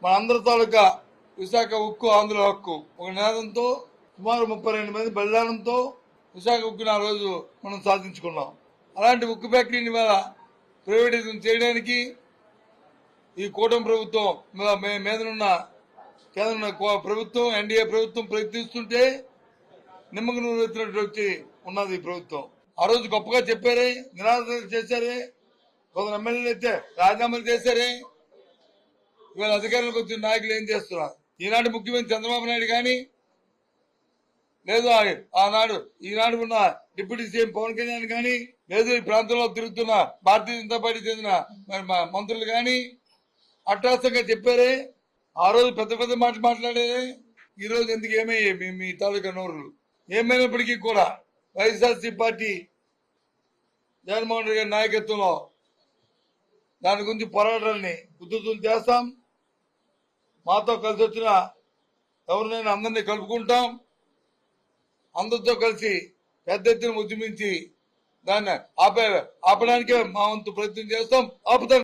మన అందరి తాలూకా విశాఖ ఉక్కు ఆంధ్ర హక్కు ఒక నినాదంతో సుమారు 32 మంది బలిదానంతో విశాఖ ఉక్కుని ఆ రోజు మనం సాధించుకున్నాం. అలాంటి ఉక్కు ఫ్యాక్టరీని ఇవాళ ప్రైవేటైజేషన్ చేయడానికి ఈ కూటమి ప్రభుత్వం మీదనున్న కేంద్ర ప్రభుత్వం ఎన్డీఏ ప్రభుత్వం ప్రయత్నిస్తుంటే నిమ్మకు నూనె ఎత్తినట్టు వచ్చి ఉన్నది ఈ ప్రభుత్వం. ఆ రోజు గొప్పగా చెప్పారే, నిరాదరణ చేశారే, కొందరు ఎమ్మెల్యేలు అయితే రాజీనామాలు చేశారే. ఇవాళ అధికారంలోకి వచ్చిన నాయకులు ఏం చేస్తున్నారు? ఈనాటి ముఖ్యమంత్రి చంద్రబాబు నాయుడు కానీ లేదు ఈనాడు ఉన్న డిప్యూటీ సీఎం పవన్ కళ్యాణ్ కానీ లేదు ఈ ప్రాంతంలో తిరుగుతున్న భారతీయ జనతా పార్టీ చెందిన మంత్రులు కానీ అట్టాసంగా చెప్పారే. ఆ రోజు పెద్ద పెద్ద మాటలు మాట్లాడారే. ఈ రోజు ఎందుకు ఏమయ్యాయి మీ తాలూకా నోరులు? ఏమైనప్పటికీ కూడా వైఎస్ఆర్సీ పార్టీ జగన్మోహన్ రెడ్డి గారి నాయకత్వంలో దాని గురించి పోరాటాలని ఉధృతం చేస్తాం. మాతో కలిసి వచ్చిన ఎవరినైనా అందరినీ కలుపుకుంటాం. అందరితో కలిసి పెద్ద ఎత్తున ఉద్యమించి దాన్ని ఆపడానికే మా వంతు ప్రయత్నం చేస్తాం. ఆపుతాం.